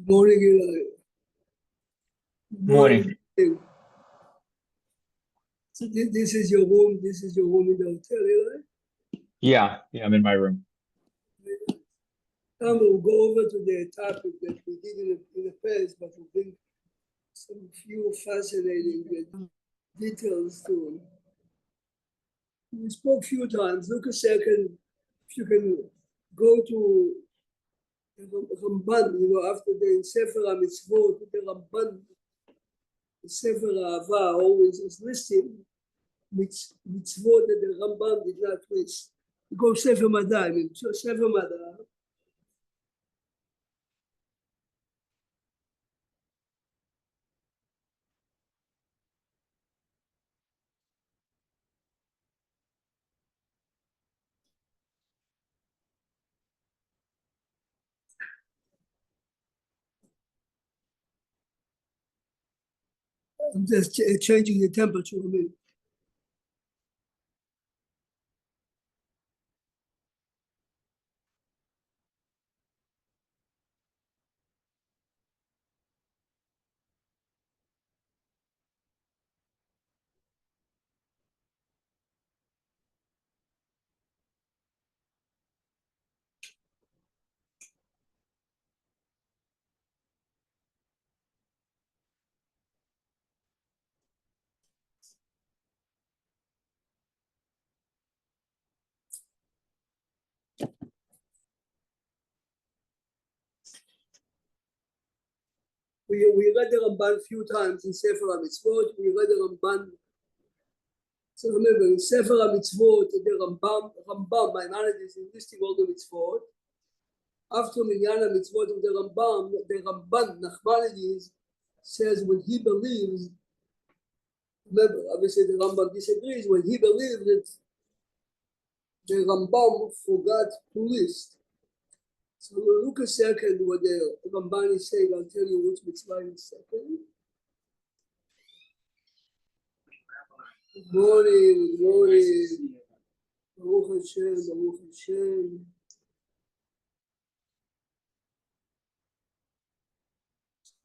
Morning, Eli. Morning. So this is your room. This is your room in the hotel, Eli. Yeah, I'm in my room. We'll go over to the topic that we did in the past, but we think some few fascinating details to it. We spoke a few times. Look a second, if you can go to Ramban, after the Sefer HaMitzvot, the Ramban, the Sefer Ahava always is listing mitzvot that the Rambam did not list. Go Sefer Madai, so Sefer Madai. I'm just changing the temperature a minute. We read the Ramban a few times in Sefer HaMitzvot. We read the Ramban. So remember, in Sefer HaMitzvot, the Rambam, Maimonides is listing all the mitzvot. After Minyan HaMitzvot of the Ramban, Nachmanides says when he believes, remember, obviously the Rambam disagrees, when he believed that the Rambam forgot to list. So we'll look a second what the Ramban is saying. I'll tell you which mitzvah in a second. Good morning, good morning. Baruch Hashem, Baruch Hashem.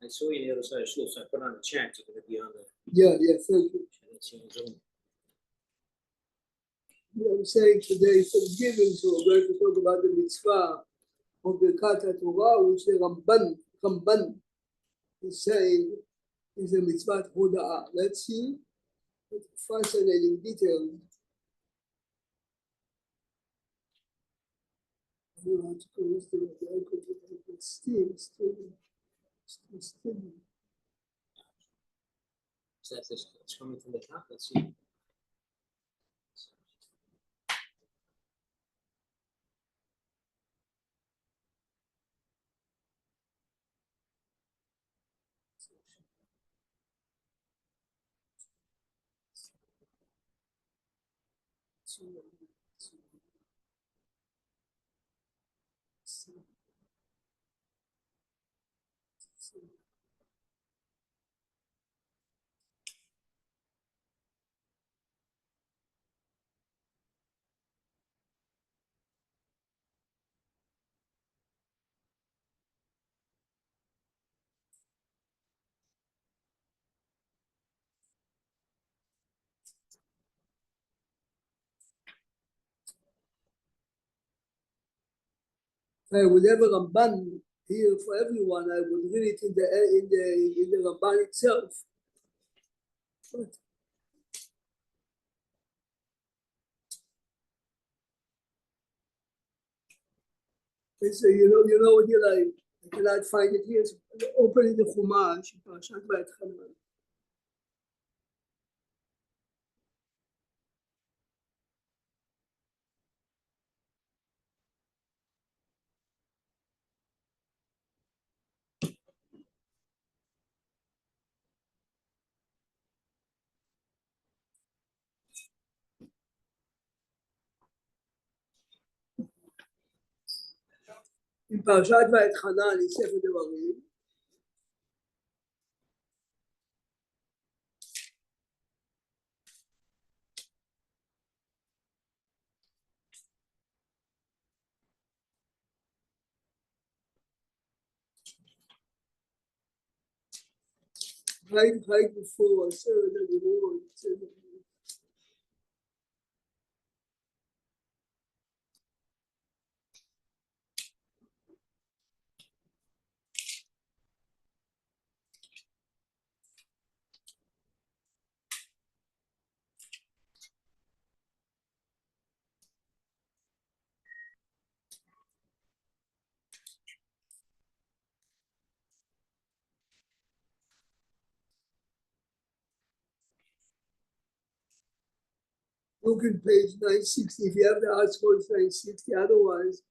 I saw you the other side of school, so I put on the chat. You're going to be on the. Yeah, thank you. I'm saying today, Thanksgiving, so we're going to talk about the mitzvah of the Birkat Torah, which the Ramban is saying is a mitzvah hoda'ah. Let's see. Fascinating detail. I don't know how to close the still. So that's it's coming from the top. Let's see. I would have a Ramban here for everyone. I would read it in the Ramban itself. But it's, you know what you like. I cannot find it here. So opening the Chumash, Parashat Vayetchanan. In Parashat Vayetchanan, in Sefer Devarim, hide before הסרט הלימוד. Look at page 960, if you have the article, it's 960, otherwise,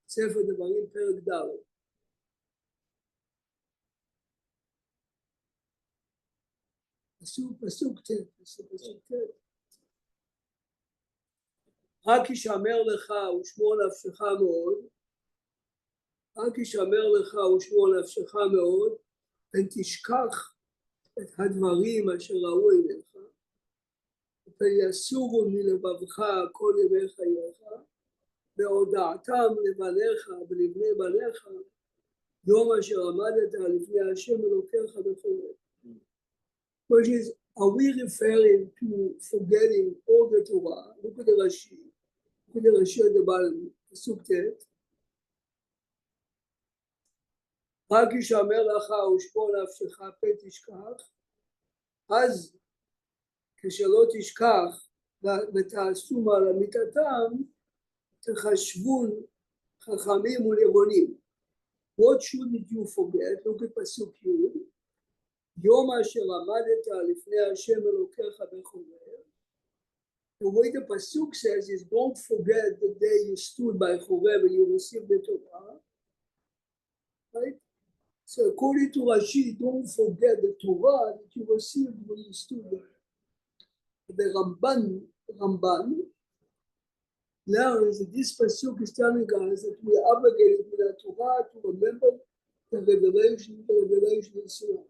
ספר דברים פרק ד'. פסוק ט'. רק ישמר לך ושמור נפשך מאוד, רק ישמר לך ושמור נפשך מאוד, ותשכח את הדברים אשר ראו עיניך, ויסורו מלבבך כל ימי חייך, והודעתם לבניך ולבני בניך, יום אשר עמדת לפני השם אלוקיך וכו'. Which is, are we referring to forgetting all the Torah? Look at the Rashi. Look at the Rashi at the bottom, פסוק ט'. רק ישמר לך ושמור נפשך פן תשכח, אז כשלא תשכח ותעשו מעל אמיתתם, תחשבון חכמים ונבונים. What shouldn't you forget? Look at פסוק י'. יום אשר עמדת לפני השם אלוקיך בחורב. The way the pasuk says is, don't forget the day you stood by Chorev and you received the Torah. Right? So according to Rashi, don't forget the Torah that you received when you stood there. The Ramban learns that this pasuk is telling us that we are obligated with the Torah to remember the revelation and so on.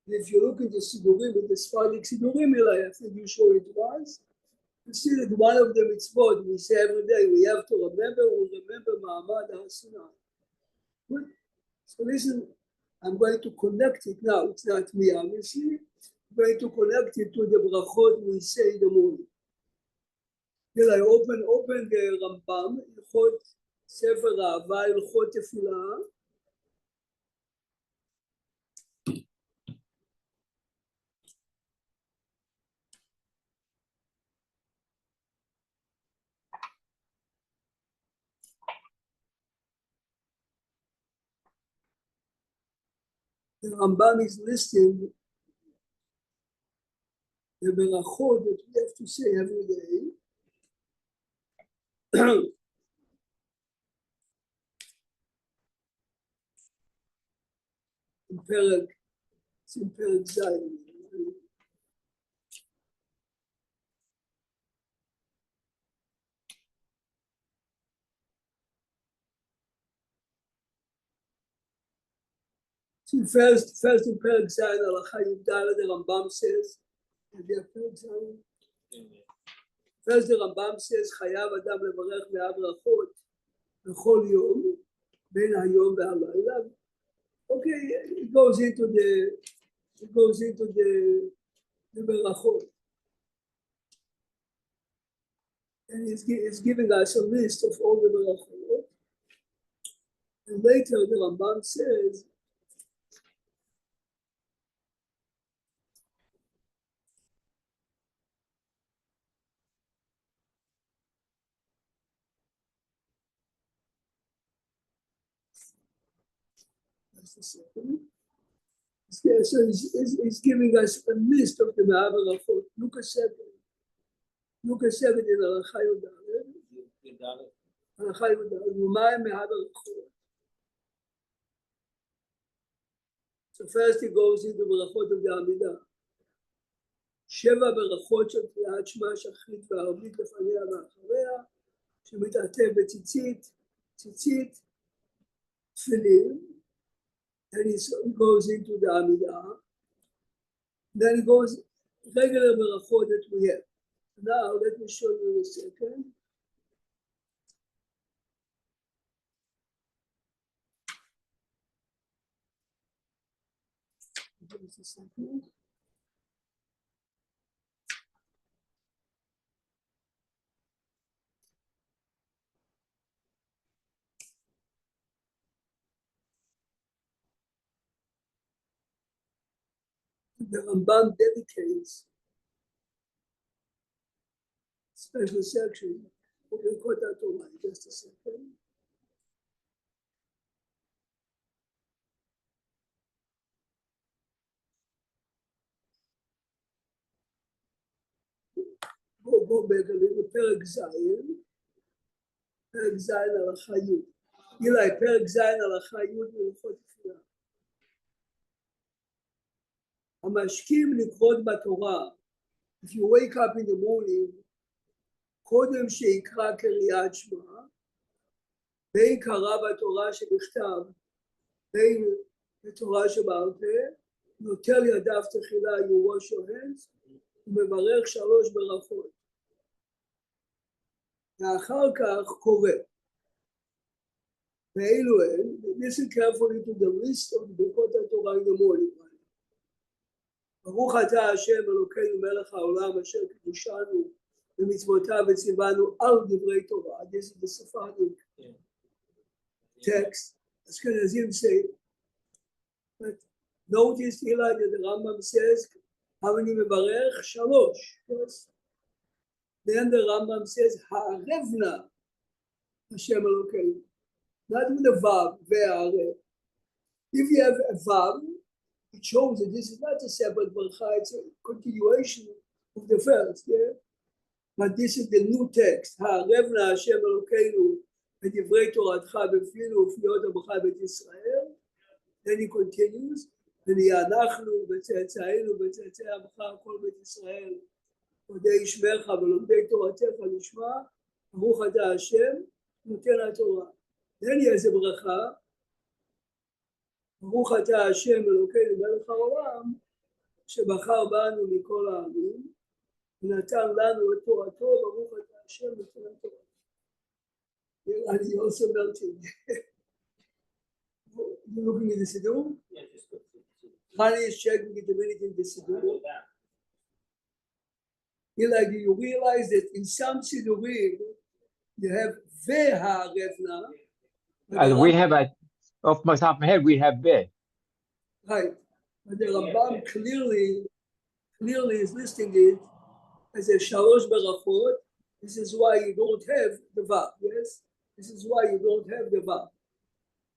If you look at the Sidurim, the Sephardic Sidurim, I think you show it once, you see that one of the mitzvot we say every day, we have to remember Ma'amad HaSinai. Good. So listen, I'm going to connect it now. It's not me, obviously. I'm going to connect it to the brachot we say in the morning. Then I open the Rambam, Ilchot Sefer Ahava, Ilchot Tefillah. The Rambam is listing the berachot that we have to say every day. in Perek Zayin. So first in Perek Zayin, Halacha Yud Daled, the Rambam says, first the Rambam says, Chayav Adam levarech me'ah brachot b'chol yom, ben hayom ve'halayla. Okay, it goes into the berachot. And it's giving us a list of all the berachot. And later the Rambam says, so he's giving us a list of the me'ah brachot. Look at 7 in Halacha Yud Daled. Halacha Yud Daled. U'ma'im me'ah brachot. So first he goes into ברachot of the Amidah. 7 ברכות של קריאת שמע שחרית וערבית לפניה ואחריה, שמתעטף בציצית, תפילין. And he goes into the Amidah. Then he goes regular berachot that we have. Now let me show you in a second. Just a second. The Rambam dedicates special section of the Kota Torah. Just a second. בוא בפרק זין, פרק זין על החיות. אילי, פרק זין על החיות והלכות תפילה. המשכים לקרות בתורה. If you wake up in the morning, קודם שיקרא קריאת שמע, בין קרא בתורה שבכתב, בין בתורה שבעל פה, נוטל ידיו תחילה, you wash your hands, ומברך 3 ברכות. ואחר כך קורא. ואלו הן, listen carefully to the list of ברכות התורה in the morning. ברוך אתה השם אלוקינו מלך העולם אשר קידשנו במצוותיו וציוונו על דברי תורה. This is the Sephardic text. Ashkenazim say, but notice Eli that the Rambam says, אני מברך 3. Yes. Then the Rambam says, הערבנה השם אלוקינו. Not with a vav, ve'arev. If you have a vav, it shows that this is not a separate bracha, it's a continuation of the first, yeah? But this is the new text. הערבנה השם אלוקינו בדברי תורתך בפינו ופיות עמך בית ישראל. Then he continues, ונהיה אנחנו וצאצאינו וצאצאי עמך כל בית ישראל, עובדי שמך ולומדי תורתך לשמה, ברוך אתה השם נותן התורה. Then he has a ברכה, ברוך אתה השם אלוקינו מלך העולם, שבחר בנו מכל העמים, ונתן לנו את תורתו, ברוך אתה השם נותן התורה. And he also melted. You looking at the Siddur? Hani is checking it a minute in the Siddur. Do you realize that in some Siddurim you have ve'ha'arevna? We have off my top of my head, we have be. Right. But the Rambam clearly is listing it as a 3 berachot. This is why you don't have the vav. Yes? This is why you don't have the vav.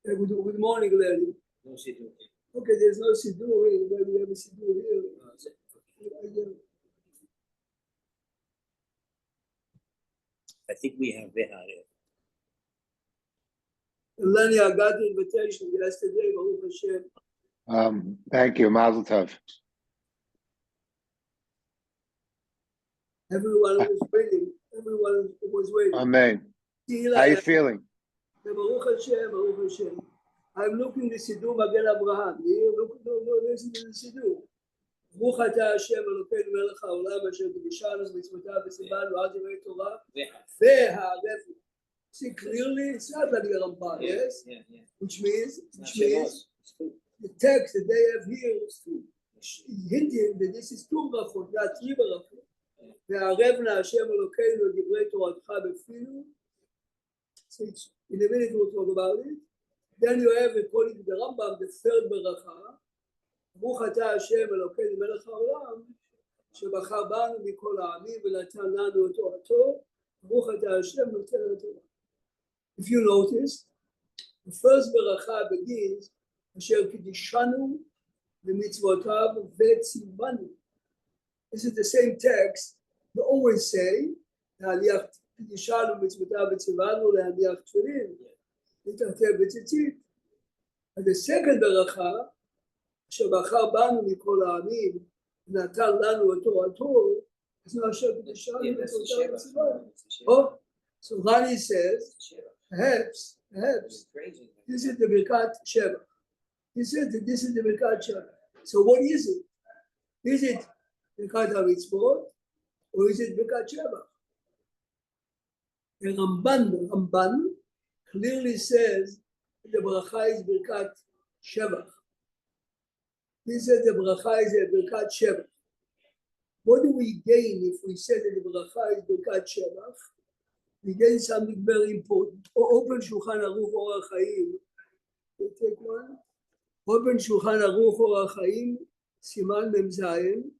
Good morning, Larry. No siddur. Okay, there's no siddur here, but we have a siddur here. I think we have Veharev. Lenny, I got the invitation yesterday, Baruch Hashem. Thank you, Mazel Tov. Everyone was waiting. Everyone was waiting. Amen. Eli, How you feeling? Baruch Hashem, Baruch Hashem. I'm looking the Siddur Magen Abraham. No, listen to the Siddur. ברוך אתה השם אלוקינו מלך העולם אשר קידשנו במצוותיו וציוונו על דברי תורה והערבנה. See clearly, it's not like the Rambam, yes? Which means the text that they have here is hinting that this is 2 ברachot, not 3 ברachot. והערבנה השם אלוקינו דברי תורתך בפינו. So in a minute we'll talk about it. Then you have, according to the Rambam, the 3rd ברכה. ברוך אתה השם אלוקינו מלך העולם שבחר בנו מכל העמים ונתן לנו את תורתו, ברוך אתה השם נותן התורה. If you notice, the first ברכה begins אשר קידשנו במצוותיו וציוונו. This is the same text you always say, להניח קידשנו במצוותיו וציוונו להניח תפילין, להתרטב בציצית. And the second ברכה שבחר בנו מכל העמים, נתן לנו את תורתו, אז לא אשר קידשנו במצוותיו וציוונו. Oh, so Rani says, perhaps, this is the Birkat Shevach. This is the Birkat Shevach. So what is it? Is it Birkat HaMitzvot, or is it Birkat Shevach? The Ramban clearly says the bracha is Birkat Shevach. He said the bracha is a Birkat Shevach. What do we gain if we say that the bracha is Birkat Shevach? We gain something very important. Open Shulchan Aruch Orach Chaim. Take one. Open Shulchan Aruch Orach Chaim, Siman Mem Zayin.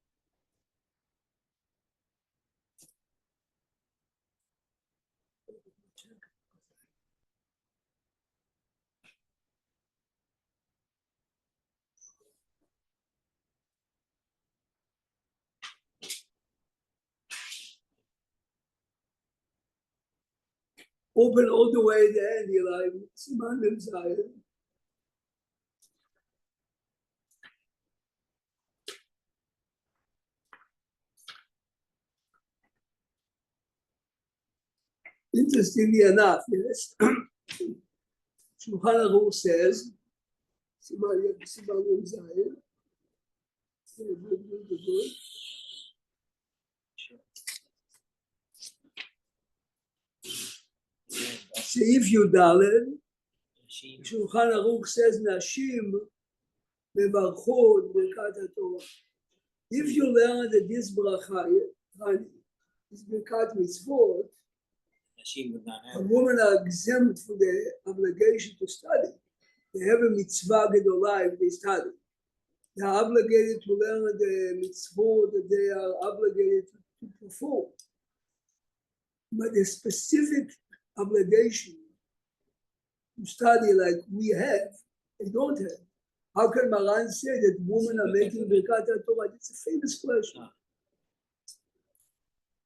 Open all the way to the end, Eli. Siman Mem Zayin. Interestingly enough, yes, Shulchan Aruch says, Siman Mem Zayin. Seif Yudaled, Shulchan Aruch says, Nashim mevarchot Birkat HaTorah. If you learn that this bracha is Birkat Mitzvot, a woman are exempt from the obligation to study. They have a mitzvah gedolah if they study. They are obligated to learn the mitzvot that they are obligated to perform. But the specific obligation to study like we have, they don't have. How can Maran say that women are making Birkat HaTorah? It's a famous question.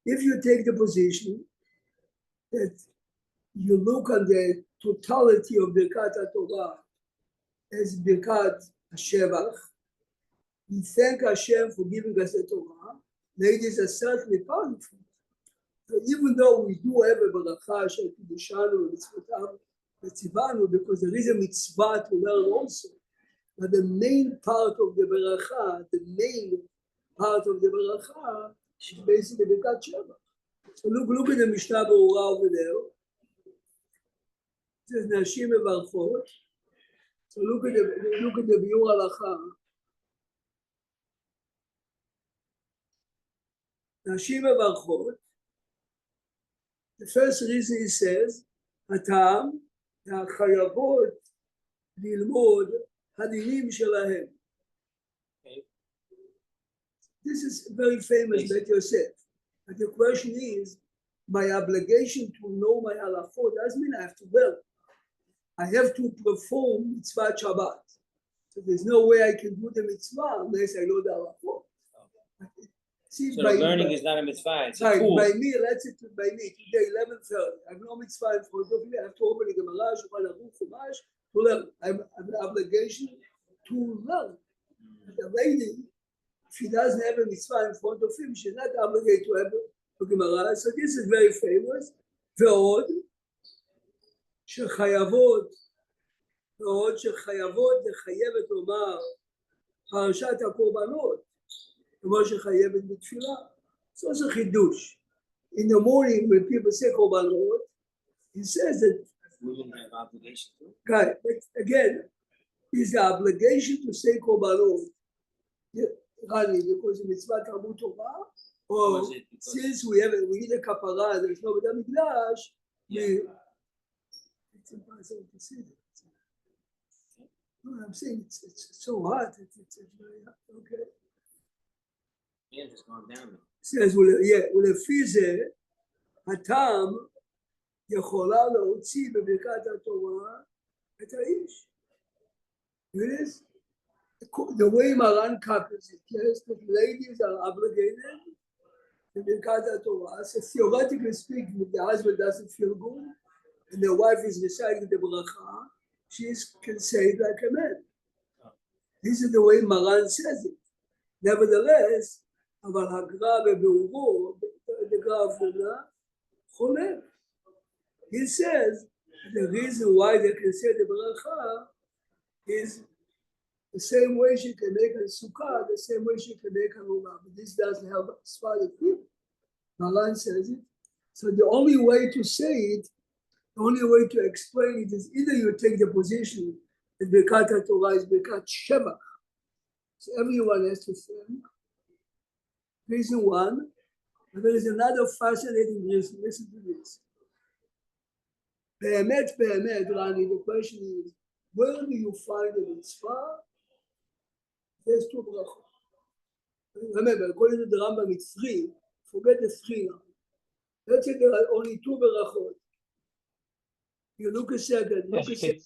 If you take the position that you look at the totality of Birkat HaTorah as Birkat HaShevach, we thank Hashem for giving us the Torah. Ladies are certainly part of it. So even though we do have a bracha shel Kidushanu and Mitzvot because there is a mitzvah to learn also, but the main part of the bracha, is basically Birkat Shevach. So look at the Mishnah Berurah over there. It says Nashim mevarchot. So look at the Biur Halacha. Nashim mevarchot. The first reason he says, Hatam, HaChayavot, Lilmod, Hadinim Shelahem. This is very famous, Bet Yosef. But the question is, my obligation to know my halachot doesn't mean I have to learn. I have to perform mitzvah Shabbat. So there's no way I can do the mitzvah unless I know the halachot. See, so the learning is not a mitzvah, it's a tool. By me, let's say by me, today, 11:30, I have no mitzvah in front of me, I have to open the Gemara, Shulchan Aruch, Chumash, to learn. I have an obligation to learn. The lady, if she doesn't have a mitzvah in front of him, she's not obligated to have a Gemara. So this is very famous. ועוד, שחייבות לחייבת לומר פרשת הקורבנות, כמו שחייבת בתפילה. So it's a chidush. In the morning, when people say korbanot, he says that Women have obligation to. Right, but again, is the obligation to say korbanot, because of mitzvah Talmud Torah, or since we need a kapara, there's no Beit HaMikdash, it's impossible to say that. No, I'm saying it's so hot. It's very hot. Okay. Yeah, just gone down. says, ולפי זה, הטעם יכולה להוציא בברכת התורה את האיש. It is the way Maran copies it, yes, that ladies are obligated to Birkat Torah. So theoretically speaking, if the husband doesn't feel good and the wife is reciting the bracha, she can say it like a man. This is the way Maran says it. Nevertheless, אבל הגר"א בביאורו, the גר"א חולק. He says the reason why they can say the bracha is the same way she can make a sukkah, the same way she can make a lulav. But this doesn't help as far as people. Maran says it. So the only way to say it, the only way to explain it is either you take the position that Birkat Torah is Birkat Shevach, So everyone has to think. Reason one, but there is another fascinating reason. Listen to this. באמת, Rani, the question is, where do you find a mitzvah? There's two brachot. Remember, according to the Rambam, it's three. Forget the three now. Let's say there are only two brachot. You look a second. Look a second.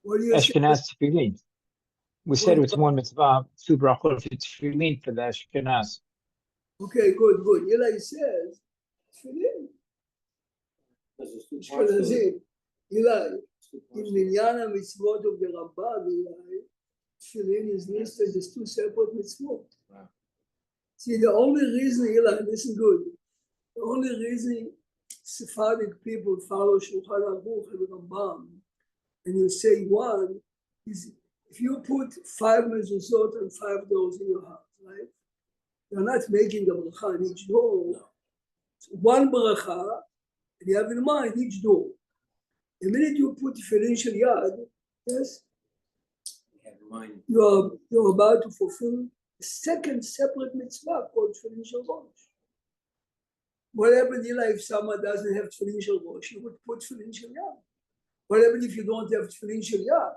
What do you say? Ashkenaz tefillin. We said it's one mitzvah, two brachot for tefillin for the Ashkenaz. Okay, good. Eli says, tefillin. Ashkenazim. Eli, in Minyan HaMitzvot of the Rambam, Eli, tefillin is listed as two separate mitzvot. Wow. See, the only reason, Eli, listen good, the only reason Sephardic people follow Shulchan Aruch and Rambam, and you say one, is if you put 5 mezuzot and 5 doors in your house, right? You're not making a bracha on each door. No. It's one bracha, and you have in mind each door. The minute you put tefillin shel yad, yes, We have in mind. you're about to fulfill a second separate mitzvah called tefillin shel rosh. What happens if someone doesn't have tefillin shel rosh? You would put tefillin shel yad. What happens if you don't have tefillin shel yad?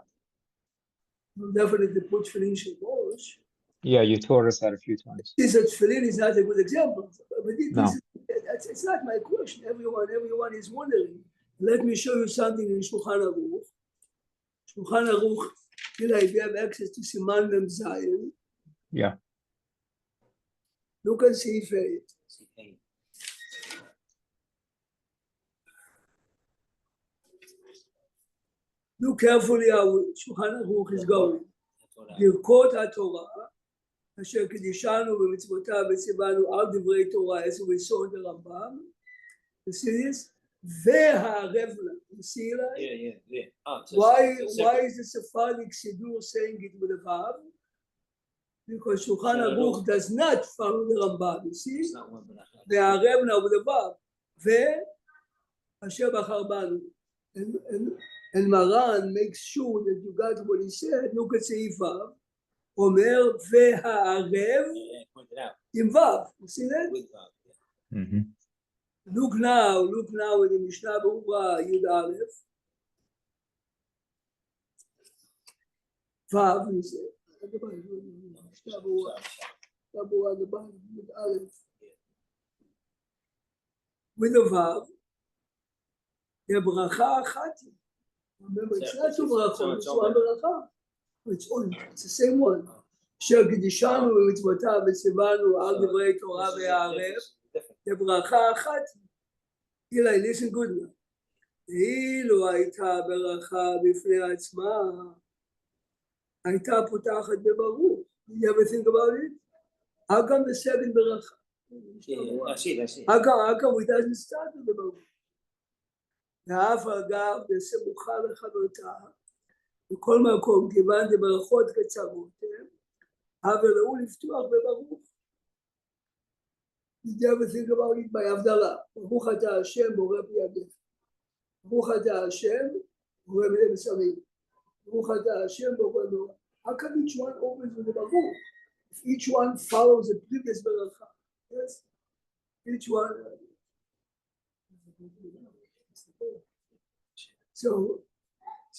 You'll definitely put tefillin shel rosh. Yeah, you taught us that a few times. This tefillin is not a good example, but No. it's not my question. Everyone is wondering. Let me show you something in Shulchan Aruch. Shulchan Aruch, if you have access to Siman Mem Zayin, Yeah. look and see if look carefully how Shulchan Aruch is going. ברכות התורה, אשר קדישנו במצוותיו וציוונו על דברי תורה, as we saw in the Rambam. You see this? והערב לה. You see that? Yeah. Why is the Sephardic Siddur saying it with a vav? Because Shulchan Aruch does not follow the Rambam. You see? It's not one bracha. והערב לה with a vav. ואשר בחר בנו. And Maran makes sure that you got what he said. Look at סעיף ו'. אומר והערב Yeah, point it out. עם ו'. You see that? With Vav, yeah. Mm-hmm. Look now in the Mishnah Berurah Yud Aleph. Vav, he said. Mishnah Berurah, the Bible, Yud Aleph. With the Vav, the bracha אחת. Remember, it's not two brachot, it's one bracha. It's the same one. אשר קדישנו במצוותיו וציוונו על דברי תורה והערב. ברכה אחת. Eli, listen good now. אילו הייתה ברכה בפני עצמה, הייתה פותחת בברוך. Did you ever think about it? How come the second ברכה? Yeah, I see. How come we doesn't start with the ברוך? ואף אגב בסמוכה לחברתה, בכל מקום כיוון דברכות קצרות, אבל ראו לפתוח בברוך. Did you ever think about it by הבדלה? ברוך אתה השם בורא פרי הגפן. ברוך אתה השם בורא מיני בשרים. ברוך אתה השם בורא נורא. How come each one opens with the ברוך? If each one follows the previous ברכה. Yes? Each one. So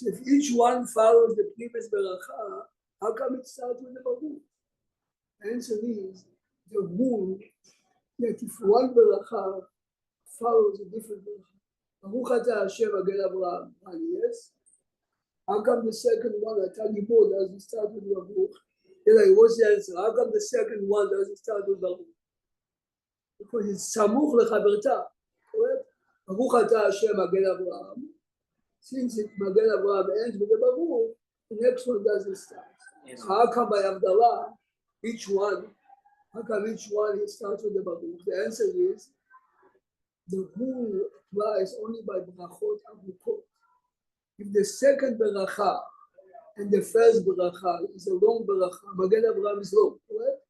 if each one follows the previous beracha, how come it starts with the baruch? The answer is the rule that if one beracha follows a different beracha, Baruch atah Hashem Magen Avraham, yes. How come the second one, Atah Gibor, doesn't start with baruch? What's the answer? How come the second one doesn't start with baruch? Because it's samuch lechaberta, correct? Baruch atah Hashem Magen Avraham. Since it Magen Avraham ends with the baruch, the next one doesn't start. Yes. So how come by Havdalah, each one he starts with the baruch? The answer is the rule applies only by brachot avukot. If the second beracha and the first beracha is a long beracha, Magen Avraham is long, correct?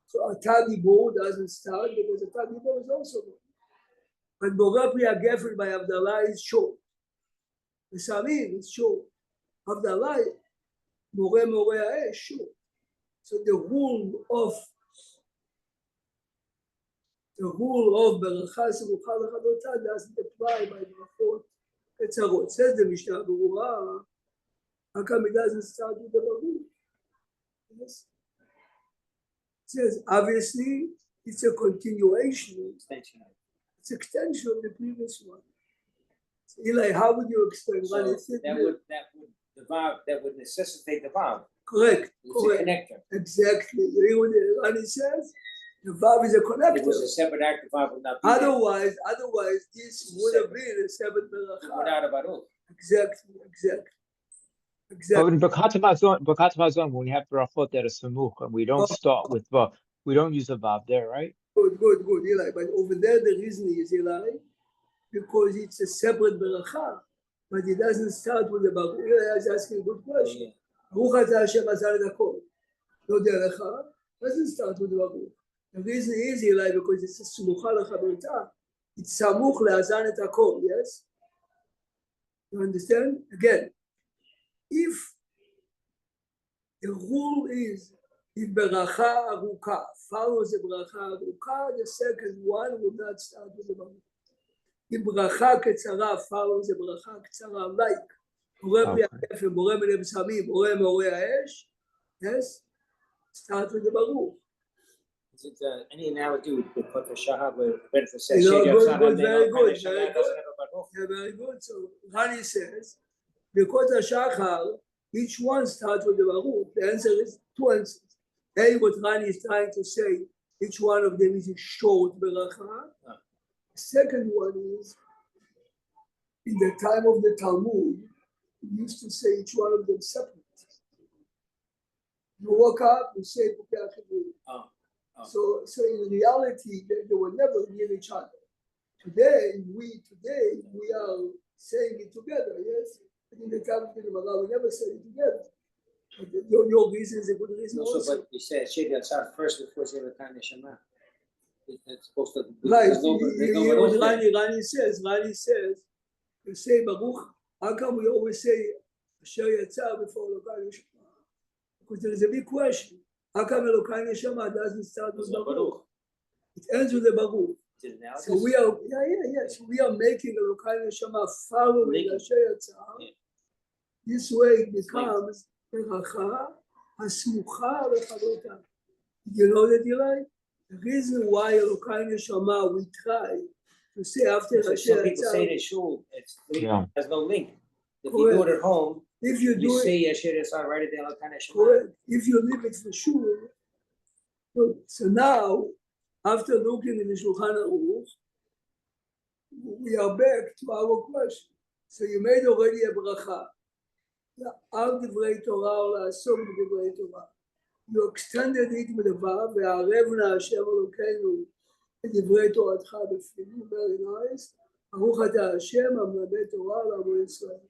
So Atah Gibor doesn't start because Atah Gibor is also long. But Borei Pri HaGefen by Havdalah is short. The Sarim is short. Havdalah, מורה מורה האש, sure. So the rule of ברכה סמוכה לחברותה doesn't apply by ברכות קצרות. says the משנה ברורה, how come it doesn't start with the ברוך? Yes. It says obviously it's a continuation. Extension. It's extension of the previous one. So Eli, how would you explain? So that would necessitate the Vav. Correct. It's Correct. a connector. Exactly. You hear what Rani says? The Vav is a If connector. it was a separate act, the Vav would not be there. Otherwise, this would have been a seventh beracha. Without a Baruch. Exactly. But in Birkat Hamazon, when we have brachot that are samuch, and we don't start with vav, we don't use a vav there, right? Good, Eli. But over there, the reason is, Eli, because it's a separate beracha, but it doesn't start with the baruch. Eli is asking a good question. Baruch atah Hashem asar et hakol. No derecha doesn't start with the baruch. The reason is, Eli, because it's a smucha lechaberta. It's samuch le'azan et hakol. Yes. You understand? Again, if the rule is if beracha aruka follows the beracha aruka, the second one will not start with the baruch. If beracha ketzara follows the beracha ketzara, like bore pri ha'efem, bore min habsamim, bore moreh ha'esh, yes, start with the baruch. Is it any analogy with Birkat HaShahar where Benford says, Very good. Yeah, Very good. So Rani says, Birkat HaShachar, each one starts with the baruch. The answer is two answers. A, what Rani is trying to say, each one of them is a short beracha. The second one is, in the time of the Talmud, we used to say each one of them separate. You woke up, you say Bukei HaChibur. So in reality, they were never near each other. Today we are saying it together, yes? But in the time of the Gemara, we never say it together. But your reason is a good reason also. But we say Shedi Yatzar first before Shedi Kan Neshama. It's supposed to be. Right. Rani says, you say Baruch, how come we always say Asher Yatzar before Elokai Neshama? Because there is a big question. How come Elokai Neshama doesn't start with Baruch? It ends with the Baruch. So we are, So we are making Elokai Neshama following Asher Yatzar. This way it becomes Beracha Hasmucha Lechavota. You know that, Eli? The reason why Elokai Neshama we try to say after Asher Yatzar. Some people say in shul, there's no link. If you do it at home, if you say Asher Yatzar right at the Elokai Neshama. Correct. If you leave it for sure. So now, after looking in the Shulchan Aruch, we are back to our question. So you made already a bracha. Al divrei Torah or la'asok b'divrei Torah. You extended it with a vav, ve'arevna Hashem Elokeinu b'divrei Toratcha b'finim. Very nice. Baruch atah Hashem amlabed Torah l'amo Yisrael.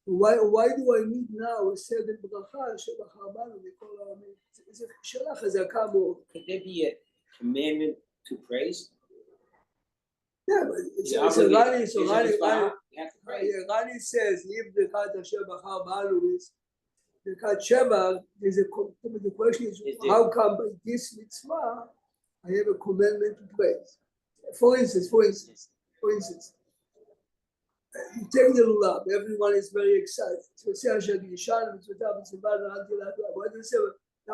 Why do I need now a second bracha שבחר בנו מכל העמים? זו שאלה חזקה מאוד. Could there be a commandment to praise? Yeah, but Rani says, if the kat Asher Bachar Banu is the kat Sheva, the question is, how come by this mitzvah I have a commandment to praise? For instance, you take the lulav, everyone is very excited. So say Asher Gishan, what do you say? I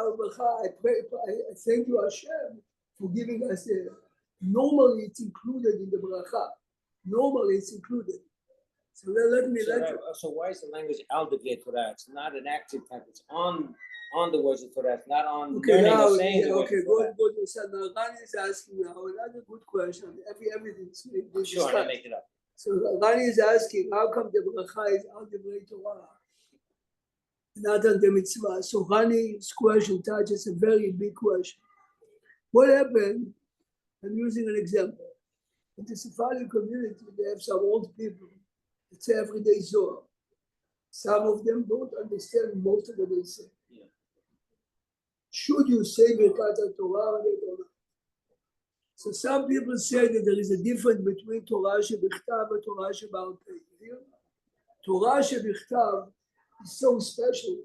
thank you, Hashem, for giving us the. Normally, it's included in the bracha. Normally, it's included. So let me. So why is the language al divrei Torah? It's not an active type. It's on the words of Torah. It's not on learning or saying the words of Torah. Good. So now Rani is asking now another good question. Everything's sure, I make it up. So Rani is asking, how come the bracha is al divrei Torah, not on the mitzvah? So Rani's question touches a very big question. What happened? I'm using an example. In the Sephardic community, they have some old people that say everyday Zohar. Some of them don't understand most of what they say. Yeah. Should you say Birkat Torah or Torah? So some people say that there is a difference between Torah shebichtav and Torah shebaal peh. Torah shebichtav is so special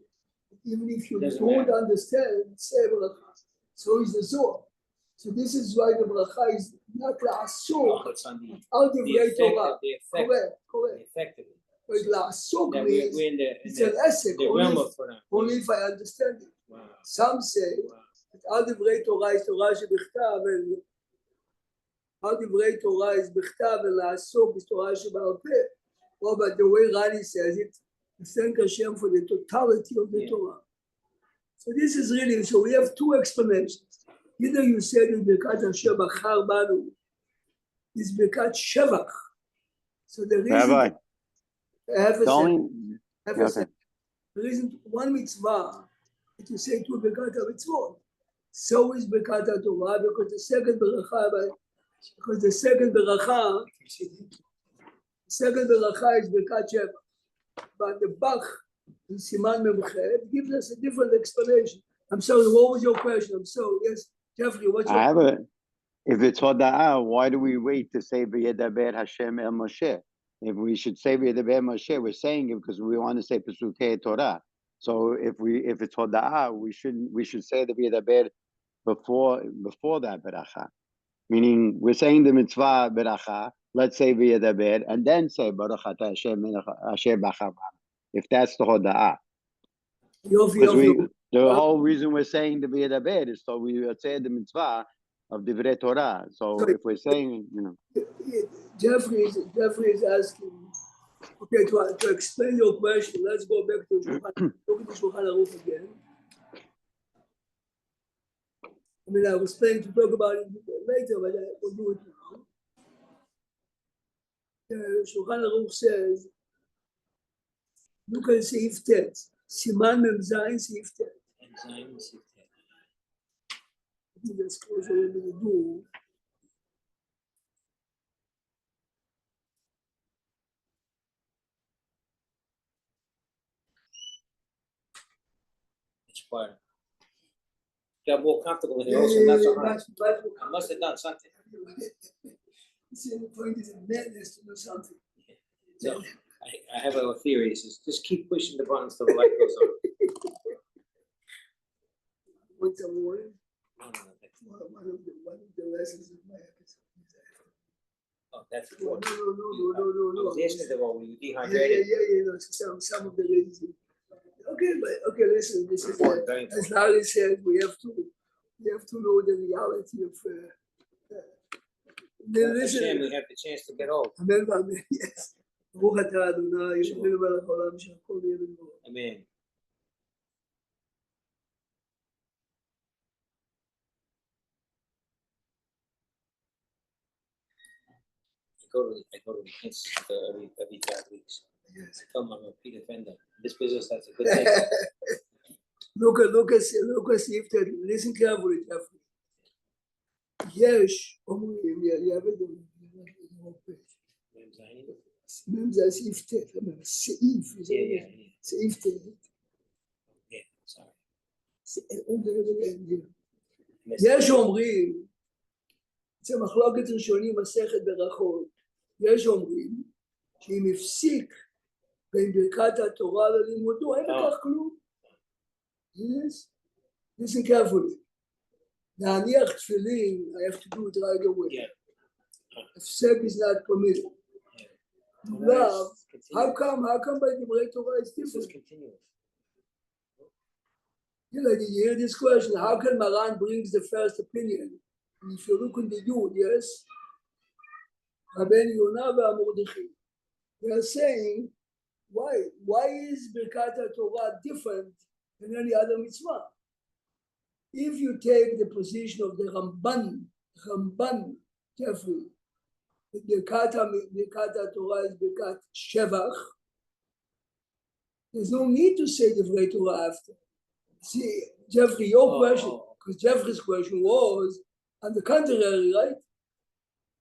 Even if you Doesn't don't matter. understand, say bracha. So is the Zohar. So this is why the bracha is not la'asok It's on the al divrei Torah. effect, Correct, correct. effectively. But la'asok That means we're in it's an essay. the realm of Torah. Only if I understand it. Wow. Some say Wow. that al divrei Torah is Torah shebechtav, and al divrei Torah is bechtav, and la'asok is Torah sheba'al peh. Oh, but the way Rani says it, thank Hashem for the totality of the Torah. So this is really, so we have two explanations. Either you said in Birkat Hashem Bachar Banu is Birkat Shevach. So the reason Rabbi, I have a the only, second. The reason one mitzvah that you say two Birkat HaMitzvot. So is Birkat HaTorah because the second beracha is Birkat Shevach. But the Bach in Siman Memchet gives us a different explanation. I'm sorry, what was your question? I'm sorry, yes, Jeffrey, what's your question? if it's Hoda'ah, why do we wait to say V'yedaber Hashem El Moshe? If we should say V'yedaber Moshe, we're saying it because we want to say Pesukei Torah. So if it's Hoda'ah, we should say the V'yedaber before that beracha. Meaning we're saying the mitzvah beracha, let's say V'yedaber, and then say Baruch Atah Hashem Asher Bachar. If that's the Hoda'ah. The whole reason we're saying the V'yedaber is so we say the mitzvah of Divrei Torah. So if we're saying, Jeffrey is asking, okay, to explain your question, let's go back to look at the Shulchan Aruch again. I mean, I was planning to talk about it later, but I will do it now. The Shulchan Aruch says, look at Seif Tet, Siman Mem Zayin Seif Tet. Let's close over the door. It's part. Got more comfortable in here. Also, not so hard. I must have done something. See, the point is a madness to do something. So I have a theory. It says just keep pushing the buttons till the light goes on. Want some water? No. One of the lessons of my episode. Oh, that's No. I was asking them, were you Yeah, dehydrated? no, some of the ladies. Okay, listen, this is Very important. as Larry said, we have to know the reality of listen. Hashem, we have the chance to get old. Amen, amen, yes. ברוך אתה אדוני, אלוהינו מלך העולם שהכל יהיה בדברו. Amen. I go to the kids every 5 weeks. Yes. I tell them I'm a repeat offender. This business, that's a good thing. look at סעיף ט, listen carefully, Jeffrey. יש, אומרים, יעבד מם זה סעיף ט, סעיף ט. Yeah, sorry. יש אומרים, זה מחלוקת ראשונים מסכת ברכות, יש אומרים שאם הפסיק בין ברכת התורה ללימודו, אין בכך כלום. Yes, listen carefully. להניח תפילין, I have to do it right away. הפסק is not permitted. Love, how come by דברי תורה it's different? You hear this question, how can Maran brings the first opinion? And if you look in the Yud, yes, Rabbeinu Yonah ve'Mordechi, they are saying, why is Birkat HaTorah different than any other mitzvah? If you take the position of the Ramban, Jeffrey, the Birkat HaTorah is Birkat Shevach, there's no need to say the Divrei Torah after. See, Jeffrey, your question, because Jeffrey's question was, on the contrary, right?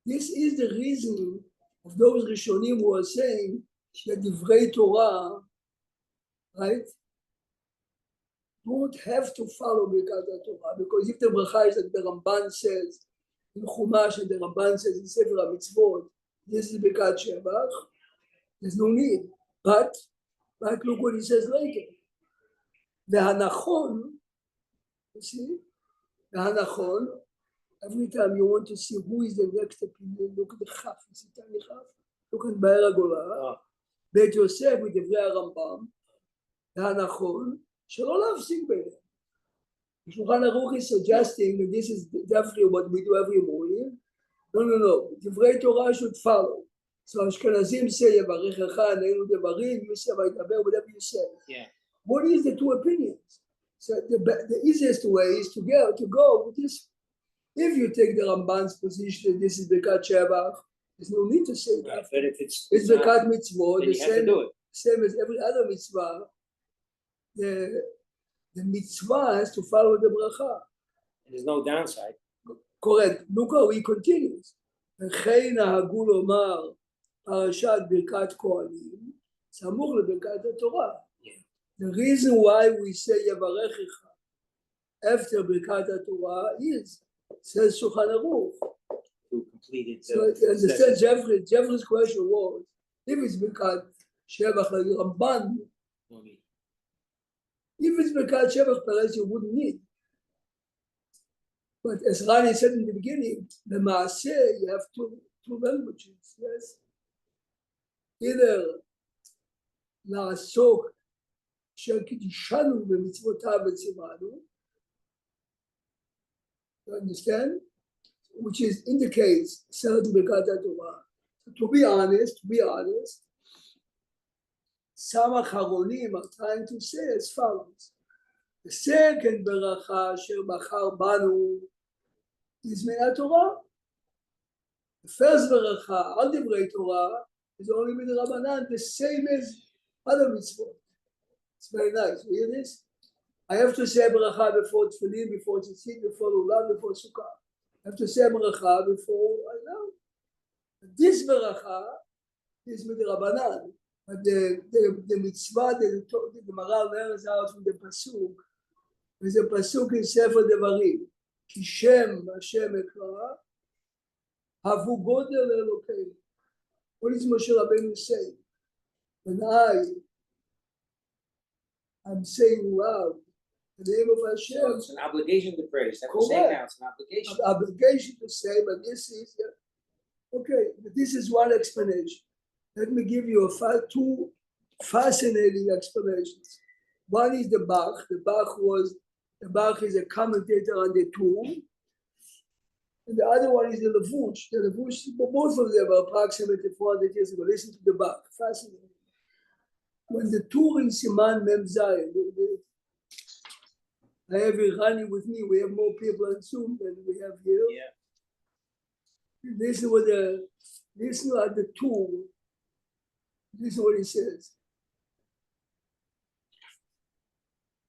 This is the reason of those Rishonim who are saying that Divrei Torah, right, don't have to follow Birkat HaTorah, because if the bracha is that the Ramban says in Chumash and the Ramban says in Sefer HaMitzvot, this is Birkat Shevach, there's no need. But look what he says later. והנכון, you see, והנכון, every time you want to see who is the next opinion, look at the chaf, you see tiny chaf, look at באר הגולה, בית יוסף מדברי הרמב"ם, והנכון, שלא להפסיק ביניהם. שולחן ערוך is suggesting that this is definitely what we do every morning. No. דברי תורה should follow. So Ashkenazim say יברכך נענו דברים, you say וידבר, whatever you say. Yeah. What is the two opinions? So the easiest way is to go with this. If you take the Ramban's position that this is Birkat Shevach, there's no need to say that. But if it's Birkat Mitzvot, then the you have to do it. same as every other mitzvah. The mitzvah has to follow the bracha. There's no downside. Correct. Look how he continues. וכן נהגו לומר פרשת ברכת כהנים, סמוך לברכת התורה. The reason why we say יברכך after ברכת התורה is, says Shulchan Aruch. Who completed So understand Jeffrey's question was, if it's ברכת שבח like Ramban, no need. if it's ברכת שבח perhaps you wouldn't need. But as Rani said in the beginning, the Maaseh, you have two languages, yes? Either לעסוק שקידשנו במצוותיו וציוונו, you understand? Which indicates certain ברכת התורה. To be honest, some אחרונים are trying to say as follows. The second ברכה אשר בחר בנו is מן התורה. The first ברכה על דברי תורה is only מדרבנן, the same as other mitzvot. It's very nice. You hear this? I have to say ברכה before tefillin, before tzitzit, before lulav, before sukkah. I have to say ברכה before I know. This ברכה is מדרבנן. But the mitzvah, the Gemara learns out from the pasuk. There's a pasuk in Sefer Devarim. כי שם השם אקרא, הבו גודל אלוקינו. What is Moshe Rabbeinu saying? When I'm saying loud the name of Hashem. So it's an obligation to praise. That Correct. we're saying now, it's an obligation. An obligation to say, but this is okay. But this is one explanation. Let me give you two fascinating explanations. One is the Bach. The Bach is a commentator on the Tur. And the other one is the Levush. The Levush, both of them are approximately 400 years ago. Listen to the Bach. Fascinating. When the Tur in Siman Mem Zayin, I have Irani with me. We have more people on Zoom than we have here. Yeah. Listen at the Tur. This is what he says.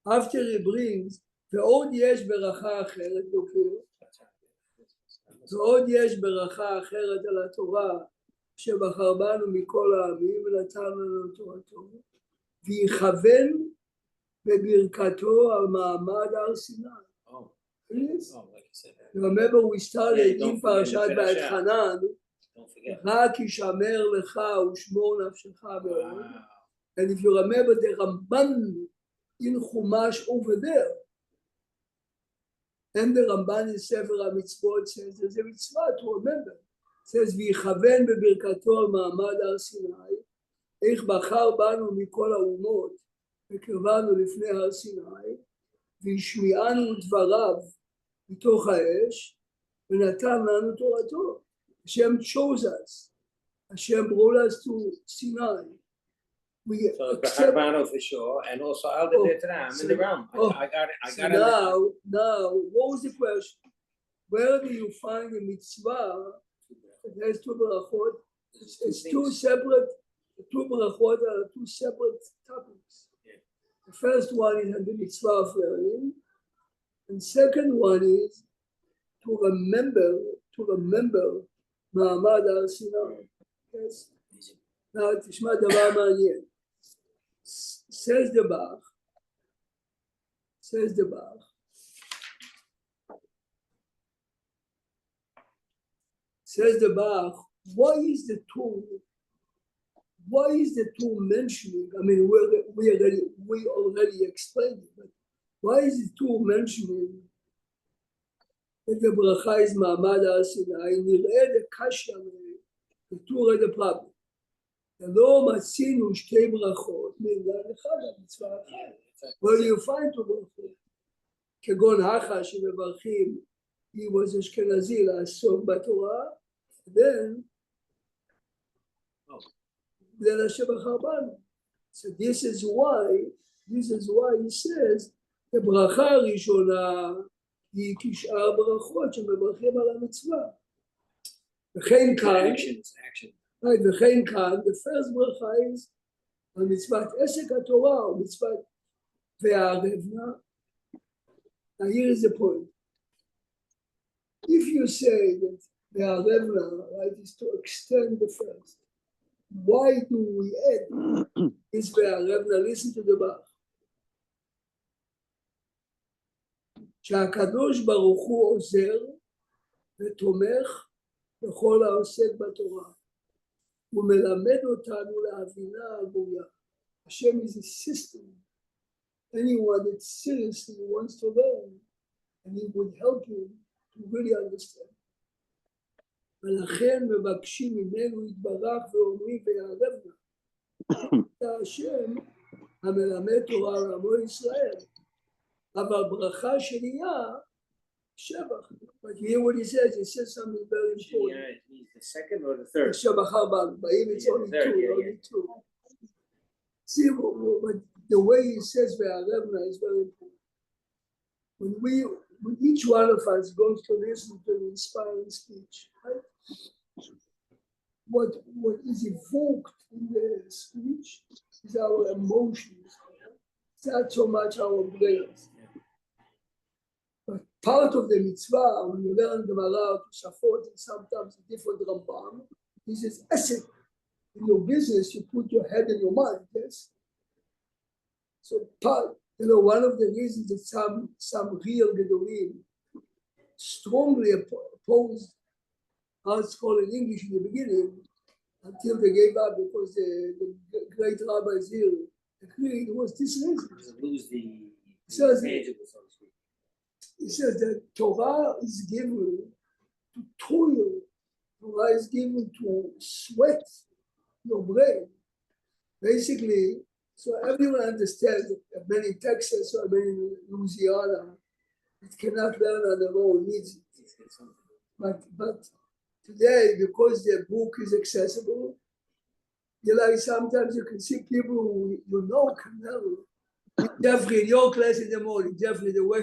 After he brings, ועוד יש ברכה אחרת, ועוד יש ברכה אחרת על התורה, שבחר בנו מכל העמים ונתן לנו תורתו, ויכוון בברכתו על מעמד הר סיני. Yes. Remember we started in פרשת ואתחנן, רק ישמר לך ושמור נפשך מאוד. And if you remember the Ramban in Chumash over there, and the Ramban in Sefer HaMitzvot says there's a mitzvah to remember. It says, ויכוון בברכתו על מעמד הר סיני, איך בחר בנו מכל האומות, וקרבנו לפני הר סיני, והשמיענו דבריו מתוך האש, ונתן לנו תורתו. Hashem chose us. Hashem brought us to Sinai. So it's the Harbano for sure, and also Al Detram in the realm. I got it. Now, what was the question? Where do you find a mitzvah that has two berachot? It's two separate topics. Yeah. The first one is the mitzvah of learning, and second one is to remember מעמד הר סיני. Yes. Now, תשמע דבר מעניין. Says the Bach, why is the tool mentioning? I mean, we already explained it, but Why is it two mentioning that the bracha is Ma'amad Har Sinai? נראה לקשיא the two read the problem. ולא מצינו שתי ברכות מעניין אחד המצווה אחת. Where do you find two ברכות? כגון הכה שמברכים he was אשכנזי לעסוק בתורה, then ליל השם בחר בנו. So this is why he says the ברכה הראשונה היא כשאר ברכות שמברכים על המצווה. וכן כאן, וכן כאן, the first ברכה is על מצוות עסק התורה או מצוות והערבנה. Now here is the point. If you say that the Arevna, right, is to extend the first, why do we add this Arevna? Listen to the Bach. שהקדוש ברוך הוא עוזר ותומך בכל העוסק בתורה. הוא מלמד אותנו להבינה הגויה. Hashem is a system. Anyone that seriously wants to learn, and he would help you to really understand. ולכן מבקשים ממנו יתברך ואומרים ויערבנה. השם המלמד תורה לעמו ישראל. אבל ברכה שנייה, שבח. But here what he says something very important. The second or the third? שבח הרבה, it's only two. See, the way he says ויערבנה is very important. When each one of us goes to listen to an inspiring speech, right? What is evoked in the speech is our emotions. It's not so much our brains. But part of the mitzvah, when you learn Gemara, Tosafot, and sometimes a different Rambam, this is asset. In your business, you put your head in your mind, yes? So one of the reasons that some real Gedolim strongly opposed ArtScroll in English in the beginning, until they gave up because the great rabbis here agreed, it was this reason. Lose the tangible, so to speak. He says that Torah is given to toil. Torah is given to sweat your brain. Basically, so everyone understands that many in Texas or many in Louisiana, it cannot learn on their own, needs it. But today, because their book is accessible, sometimes you can see people who can learn. Jeffrey, in your class in the morning, Jeffrey, the way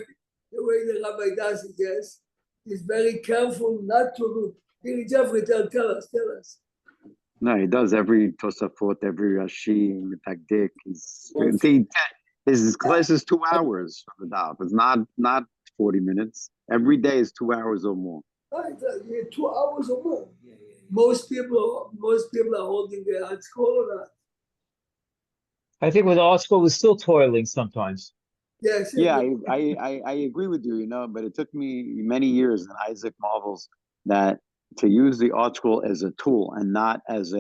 the rabbi does it, yes, he's very careful not to look. Jeffrey, tell us. No, he does every Tosafot, every Rashi, Metagdik. His class is 2 hours from the daf. It's not 40 minutes. Every day is 2 hours or more. Right, 2 hours or more. Yeah. Most people are holding their ArtScroll or not. I think with ArtScroll, we're still toiling sometimes. Yes. Yeah, I agree with you, but it took me many years, and Isaac marvels that to use the ArtScroll as a tool and not as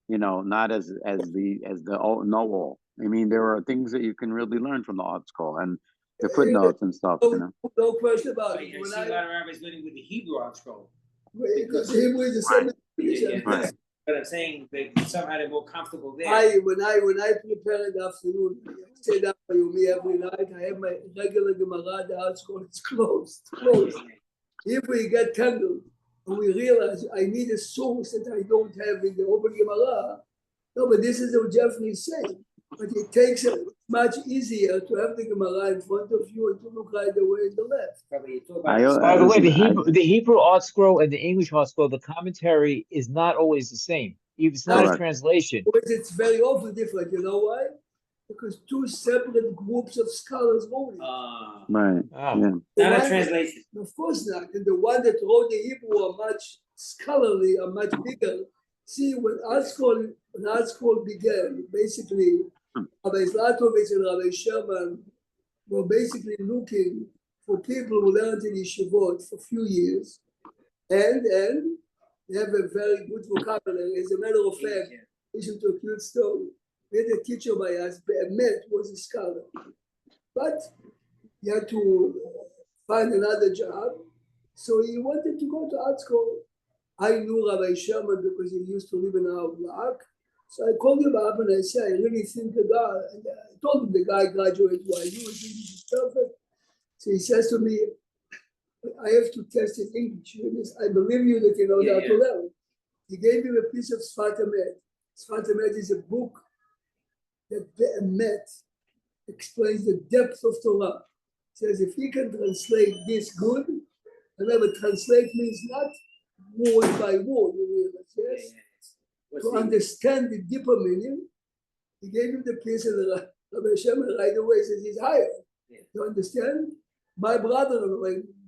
not as the know-all. I mean, there are things that you can really learn from the ArtScroll and the footnotes and stuff. No question about it. You see a lot of rabbis learning with the Hebrew ArtScroll. Because Hebrew is the same. Right. But I'm saying they somehow they're more comfortable there. When I prepare in the afternoon, I stay down by me every night. I have my regular Gemara, the ArtScroll is closed. If we get tangled and we realize I need a source that I don't have in the open Gemara, no, but this is what Jeffrey is saying. But it takes it much easier to have the Gemara in front of you and to look right away in the left. By the way, the Hebrew ArtScroll and the English ArtScroll, the commentary is not always the same. It's not a translation. It's very often different. You know why? Because two separate groups of scholars wrote it. Right. Yeah. Not a translation. Of course not. And the one that wrote the Hebrew are much scholarly, are much bigger. See, when ArtScroll began, basically, Rabbi Zlatovich and Rabbi Sherman were basically looking for people who learned in yeshivot for a few years, and they have a very good vocabulary. As a matter of fact, listen to a cute story. We had a teacher by us, Be'emet was a scholar, but he had to find another job. So he wanted to go to art school. I knew Rabbi Sherman because he used to live in our block. So I called him up and I said, I really think the guy, and I told him the guy graduated YU, I think he's perfect. So he says to me, I have to test in English. I believe you that you know how to learn. He gave him a piece of Sfat Emet. Sfat Emet is a book that Be'emet explains the depth of Torah. Says if he can translate this good, remember, translate means not word by word, you realize, yes? To understand the deeper meaning, he gave him the piece of the Rabbi Sherman right away says he's hired. You understand? My brother-in-law,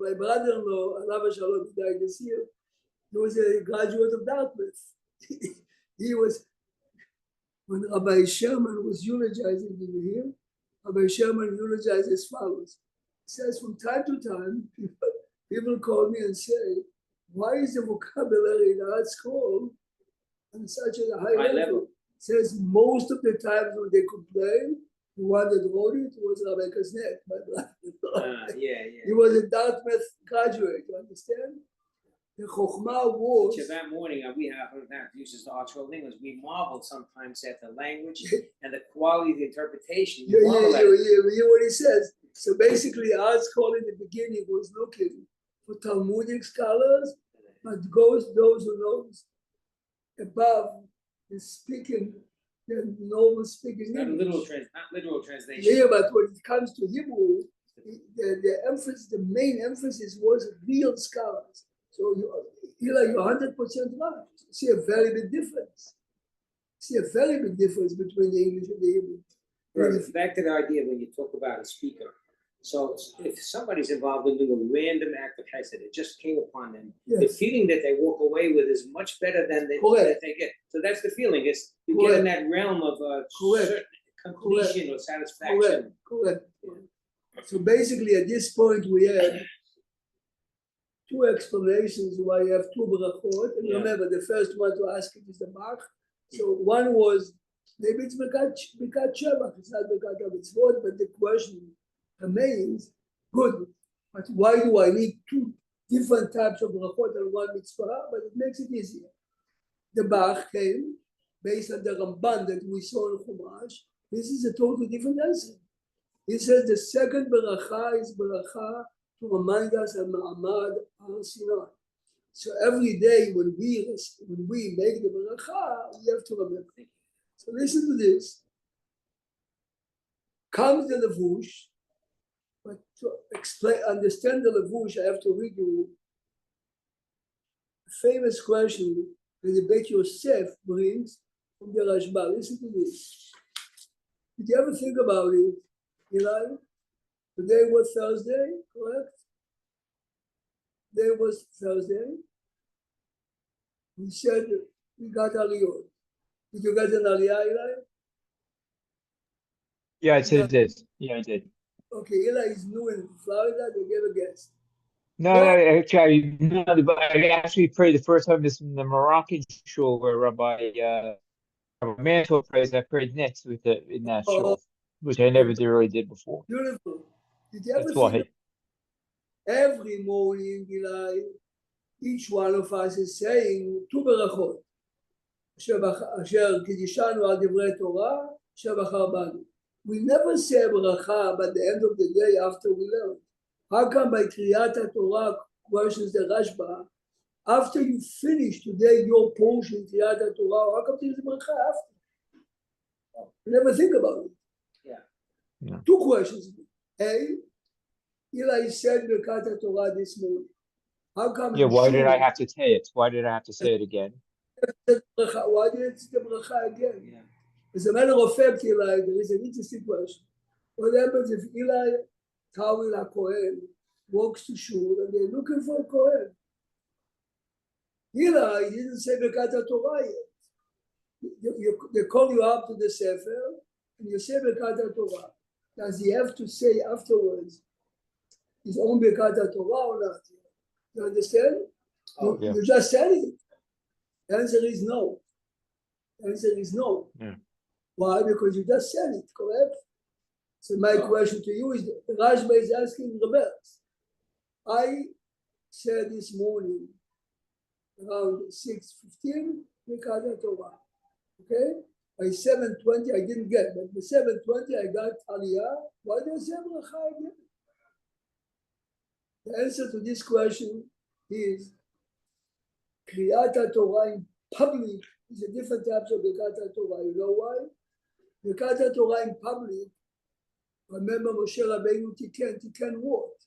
Alav Shalom, died this year. He was a graduate of Dartmouth. He was, when Rabbi Sherman was eulogizing him here, Rabbi Sherman eulogized as follows. He says, from time to time, people call me and say, why is the vocabulary in art school on such a high level? Says most of the times when they complain, the one that wrote it was Rabbi Kaznet, my brother. He was a Dartmouth graduate, you understand? The Chokhmah was... That morning, we have uses the art school English. We marvel sometimes at the language and the quality of the interpretation. You hear what he says? So basically, art school in the beginning was looking for Talmudic scholars, but those who knows above the speaking, the normal speaking English. Not literal translation. Yeah, but when it comes to Hebrew, the main emphasis was real scholars. So you're 100% right. You see a very big difference. Between the English and the Hebrew. Right. Back to the idea when you talk about a speaker. So if somebody's involved in doing a random act of chesed, it just came upon them. Yes. The feeling that they walk away with is much better than that they get. So that's the feeling. It's you get in that realm of certain completion or satisfaction. Correct. So basically, at this point, we have two explanations why you have two brachot. And remember, the first one to ask it is the Bach. So one was maybe it's Birkat Shevach. It's not Birkat HaMitzvot, but the question remains, good, but why do I need two different types of brachot and one mitzvah? But it makes it easier. The Bach came based on the Ramban that we saw in Chumash. This is a totally different answer. He says the second bracha is bracha to remind us of Ma'amad Har Sinai. So every day when we make the bracha, we have to remember. So listen to this. Comes the levush. But to understand the levush, I have to read you a famous question that the Beit Yosef brings from the Rashba. Listen to this. Did you ever think about it, Eli? Today was Thursday, correct? Today was Thursday. We said we got Aliyot. Did you get an Aliyah, Eli? Yeah, I said this. Yeah, I did. Okay, Eli is new in Florida. They gave a guest. No, I actually prayed the first time this in the Moroccan shul where Rabbi Mantle prays. I prayed next in that shul, which I never really did before. Beautiful. Did you ever see every morning, Eli, each one of us is saying two berachot. Asher kidishanu al divrei Torah, asher bachar banu. We never say bracha by the end of the day after we learn. How come by Kriyat Torah, questions the Rashba, after you finish today your portion, Kriyat Torah, how come there's a bracha after? You never think about it. Yeah. Two questions. A, Eli said Birkat Torah this morning. How come? Yeah, why did I have to say it? Why did I have to say it again? Why did it say the bracha again? Yeah. As a matter of fact, Eli, there is an interesting question. What happens if Eli Tawil HaKohen walks to shul and they're looking for a Kohen? Eli didn't say Birkat Torah yet. They call you up to the Sefer and you say Birkat Torah. Does he have to say afterwards his own Birkat Torah or not? You understand? You just said it. The answer is no. The answer is no. Yeah. Why? Because you just said it, correct? So my question to you is, Rashba is asking reverse. I said this morning around 6:15, Birkat Torah. Okay? By 7:20, I didn't get, but by 7:20, I got Aliyah. Why do I say bracha again? The answer to this question is Kriyat Torah in public is a different type of Birkat Torah. You know why? Birkat Torah in public, remember Moshe Rabbeinu Tiken what?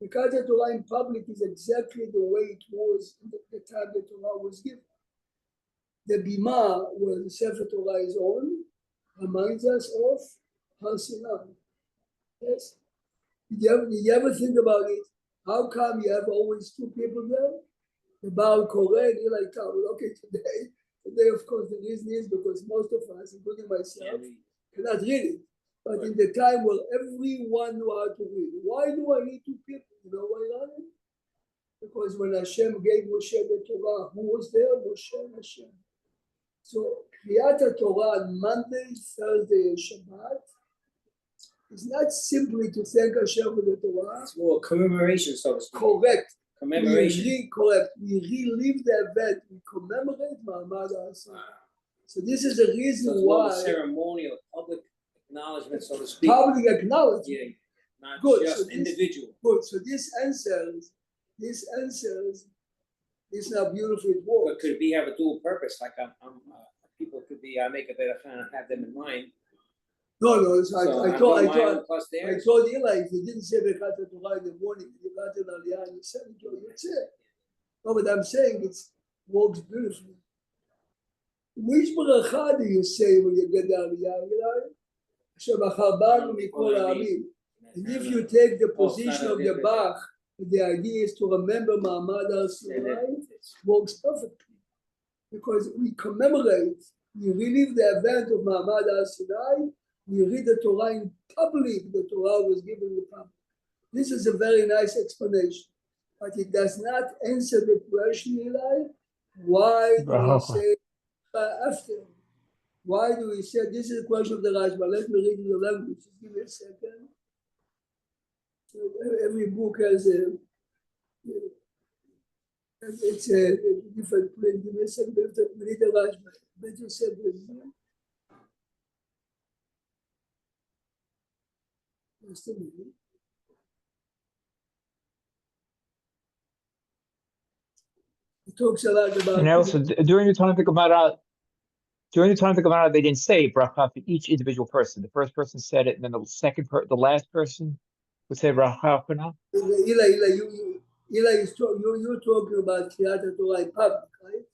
Birkat Torah in public is exactly the way it was in the time the Torah was given. The Bima, where the Sefer Torah is on, reminds us of Har Sinai. Yes? Did you ever think about it? How come you have always two people there? The Baal Koreh and Eli Talmud. Okay, today, of course, the reason is because most of us, including myself, cannot read it. But in the time where everyone knew how to read, why do I need two people? You know why, Rani? Because when Hashem gave Moshe the Torah, who was there? Moshe and Hashem. So, Kriyat Torah on Monday, Thursday, and Shabbat is not simply to thank Hashem for the Torah. It's more commemoration, so to speak. Correct. Commemoration. Correct. We relive the event. We commemorate Ma'amad HaSinai. So this is the reason So it's why. more ceremonial, public acknowledgement, so to speak. Public acknowledgement. Yeah, not Good. just So this, individual. good. So this answers. It's how beautiful it was. But could it be have a dual purpose? Like people could be, I make a better fan and have them in mind. No. So I plus told theirs. Eli, if you didn't say Birkat Torah in the morning, you got it Aliyah and you said it, that's it. No, but I'm saying it works beautifully. Which bracha do you say when you get the Aliyah, Eli? Hashem achar banu mikol ha'amim. And if you take the position of the Bach, the idea is to remember Ma'amad HaSinai, works perfectly. Because we commemorate, we relive the event of Ma'amad HaSinai, we read the Torah in public, the Torah was given in public. This is a very nice explanation, but it does not answer the question, Eli. Why do we say after? Why do we say, this is a question of the Rashba, let me read the language, just give me a second. So every book has it's a different print, give me a second, we read the Rashba, better said this. Just a minute. It talks a lot about. And also during the time of the Gemara, they didn't say bracha for each individual person. The first person said it, and then the last person would say bracha for now. Eli, you're talking about Kriyat Torah in public, right?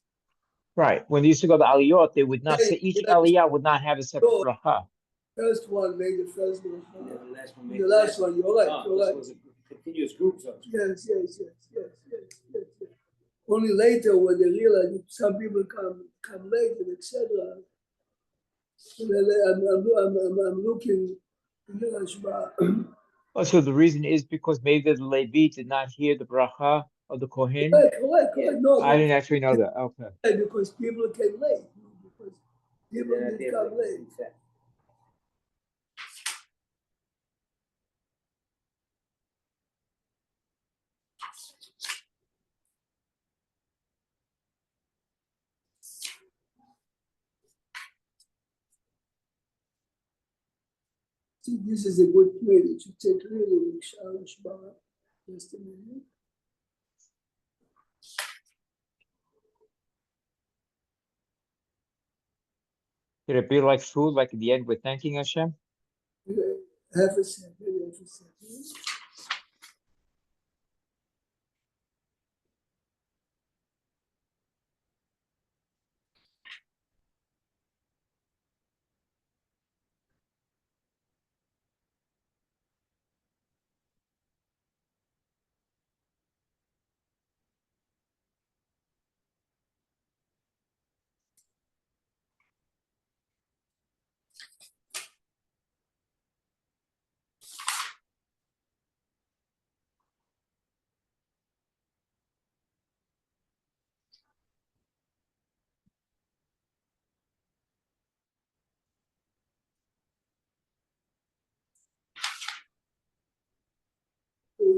Right. When they used to go to Aliyot, they would not say each Aliyah would not have a separate bracha. First one made the first bracha. Yeah, the last one made The last one, you're right. This was a continuous group, so to speak. Yes. Only later when they realize that some people come late and etc. I'm looking in the Rashba. Also, the reason is because maybe the Levi did not hear the bracha of the Kohen. Correct. No, I didn't actually know that. Okay. because people came late. Because people didn't come late. See, this is a good point. It should take really Shara. Just a minute. Did it be like food, like at the end with thanking Hashem? Half a second.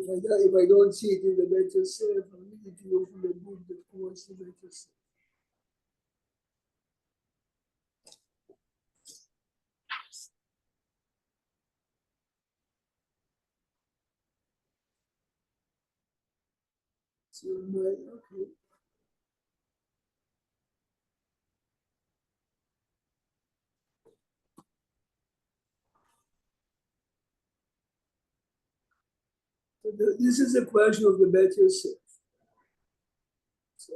if I don't see it in the Bet Yosef, I need to look in the book that quotes the Bet Yosef. So okay. So this is a question of the Bet Yosef. So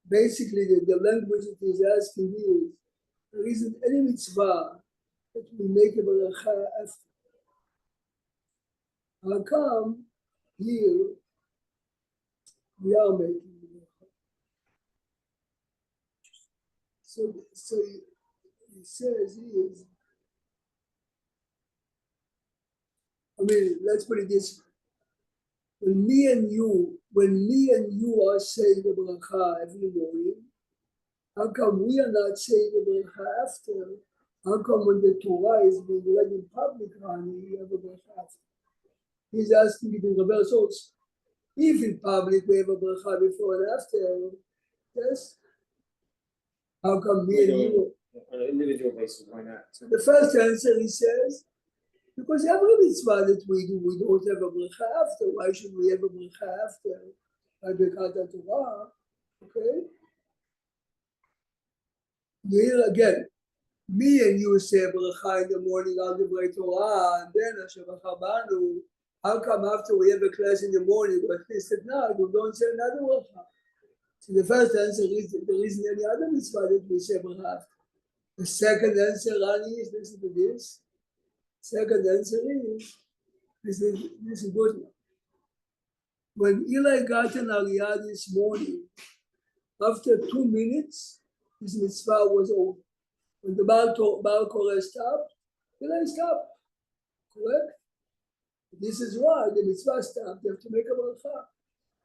basically, the language it is asking is, there isn't any mitzvah that we make a beracha after. How come here we are making the beracha? So he says here, I mean, let's put it this way. When me and you are saying the bracha every morning, how come we are not saying the bracha after? How come when the Torah is being read in public, we have a bracha after? He's asking it in reverse also. If in public we have a bracha before and after, yes? How come me and you? On an individual basis, why not? The first answer he says, because every mitzvah that we do, we don't have a bracha after. Why should we have a bracha after? By Birkat Torah, okay? Here again, me and you say bracha in the morning on the Divrei Torah, and then Asher Banu. How come after we have a class in the morning, but they said no, you don't say another bracha? So the first answer is that there isn't any other mitzvah that we say bracha after. The second answer, Rani, is listen to this. Second answer is, this is good one. When Eli got an Aliyah this morning, after 2 minutes, his mitzvah was over. When the Baal Koreh stopped, Eli stopped. Correct? This is why the mitzvah stopped. You have to make a bracha.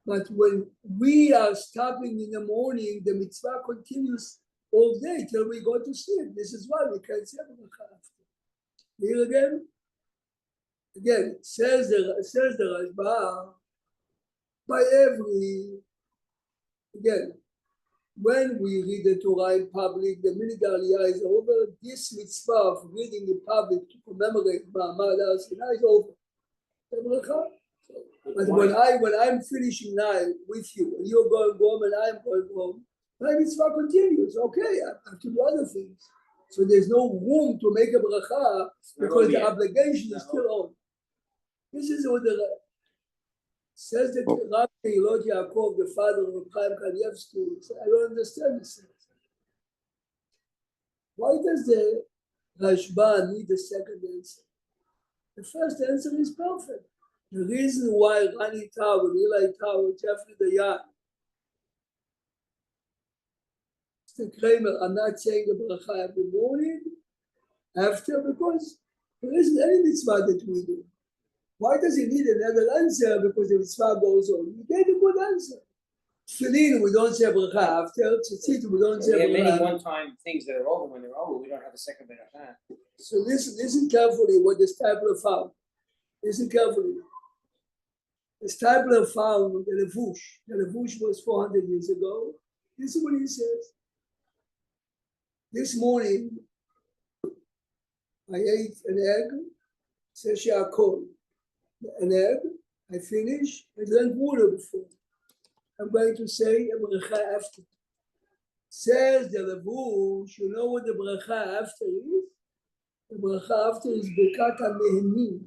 But when we are stopping in the morning, the mitzvah continues all day till we go to sleep. This is why we can't say bracha after. Here again, says the Rashba, by every, again, when we read the Torah in public, the minute the Aliyah is over, this mitzvah of reading in public to commemorate Ma'amad Har Sinai is over. But when I'm finishing now with you, and you're going home and I'm going home, my mitzvah continues. Okay, I have to do other things. So there's no room to make a bracha because the obligation is still on. This is what the says the Rabbi Elot Yaakov, the father of Chaim Kanievsky. I don't understand this. Why does the Rashba need a second answer? The first answer is perfect. The reason why Rani Tower, Eli Tower, Jeffrey Dayan, Mr. Kramer are not saying the bracha every morning after, because there isn't any mitzvah that we do. Why does he need another answer? Because the mitzvah goes on. He gave a good answer. Tefillin, we don't say bracha after. Tzitzit, we don't say bracha. We have many one-time things that are over. When they're over, we don't have a second bracha. So listen carefully what the Stapler found. Listen carefully. The Stapler found the Levush. The Levush was 400 years ago. This is what he says. This morning, I ate an egg, says Yaakov. An egg, I finish, I drank water before. I'm going to say a bracha after. Says the Levush, you know what the bracha after is? The bracha after is Birkat HaNehenim.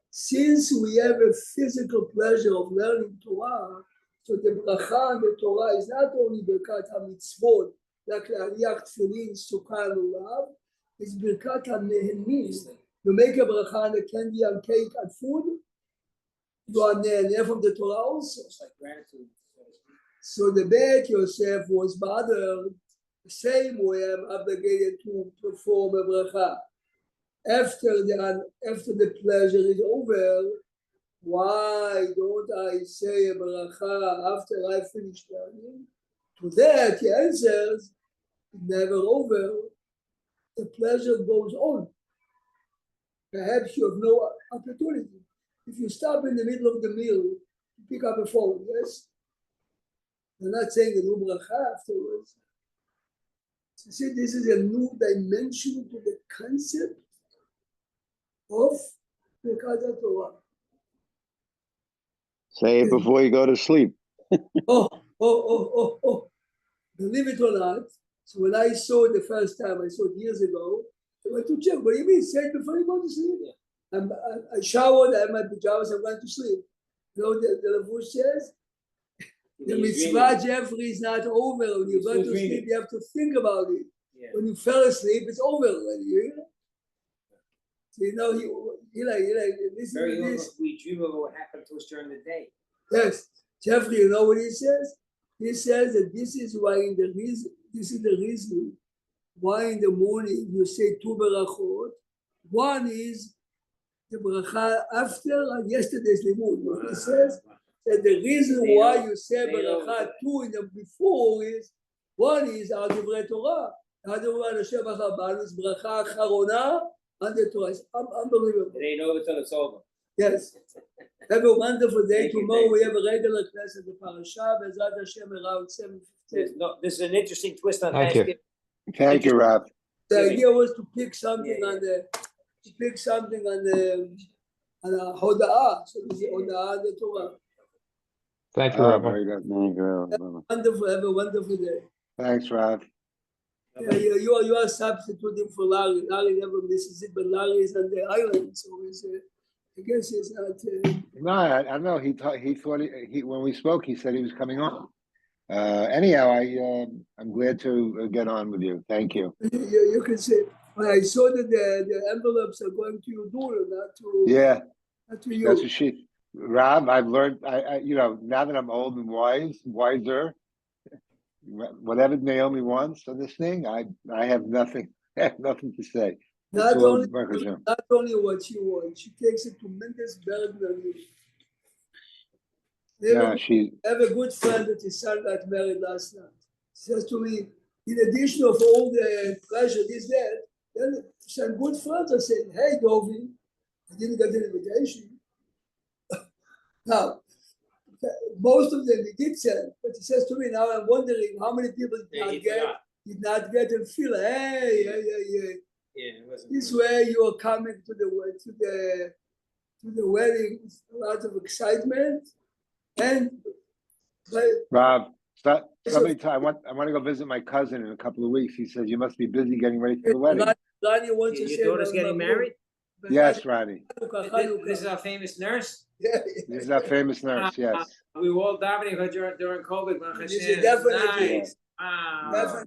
Since we have a physical pleasure of learning Torah, so the bracha and the Torah is not only Birkat HaMitzvot, like Aliyah Tefillin, Sukkah, and Lulav, it's Birkat HaNehenim. You make a bracha on a candy, on cake, on food, you are near from the Torah also. It's like gratitude. So the Bet Yosef was bothered the same way I'm obligated to perform a bracha. After the pleasure is over, why don't I say a bracha after I finish learning? To that he answers, never over. The pleasure goes on. perhaps you have no opportunity. If you stop in the middle of the meal, you pick up a phone, yes? They're not saying a new bracha afterwards. So see, this is a new dimension to the concept of Birkat Torah. Say it before you go to sleep. Oh. Believe it or not, so when I saw it the first time, I saw it years ago, I went to check. What do you mean? Say it before you go to sleep. I showered, I had my pajamas, I went to sleep. You know, the Levush says, the mitzvah, Jeffrey, is not over. When you go to sleep, you have to think about it. Yeah. When you fell asleep, it's over already. You know? So you know, you like this Very is often this. we dream of what happened to us during the day. Yes, Jeffrey, you know what he says? He says that this is why this is the reason why in the morning you say two berachot. One is the bracha after yesterday's limud. He says that the reason why you say bracha two in the before is one is al divrei Torah. The other one, Hashem Achabanu, is bracha acharona on the Torah. It's unbelievable. It ain't over till it's over. Yes. Have a wonderful day. Thank you, Tomorrow thank we you. have a regular class at the parasha. Bezrat Hashem around 7:15. This is an interesting twist on Thank you. Thanksgiving. Thank you, Rav. The idea was to pick something Yeah. on the hoda'ah. So this is hoda'ah the Torah. Thank you, Oh, Rabbi. very good. Thank you, Rav. Wonderful. Have a wonderful day. Thanks, Rav. Yeah, you are substituting for Larry. Larry never misses it, but Larry is on the island, so it's, I guess it's not. No, I don't know. He thought he when we spoke, he said he was coming on. Anyhow, I'm glad to get on with you. Thank you. You can say. But I saw that the envelopes are going to your daughter, not to not to you. That's what she. Rob, I've learned. I now that I'm old and wiser. Whatever Naomi wants on this thing, I have nothing. I have nothing to say. Not It's all only, Baruch Hashem. not only what she wants, she takes a tremendous burden on you. Yeah, she. I have a good friend that his son got married last night. He says to me, in addition of all the pleasure, this, that, then some good friends are saying, hey, Dovi, I didn't get an invitation. Now, most of them he did send, but he says to me, now I'm wondering how many people did not get and feel, hey. Yeah, it wasn't This way you are coming to the wedding with a lot of excitement and Rob, I want to go visit my cousin in a couple of weeks. He says you must be busy getting ready for the wedding. Ronnie wants to say your daughter's getting married? Yes, Ronnie. This is our famous nurse. Yeah. This is our famous nurse. Yes. We were all davening her during COVID. This is definitely- Nice.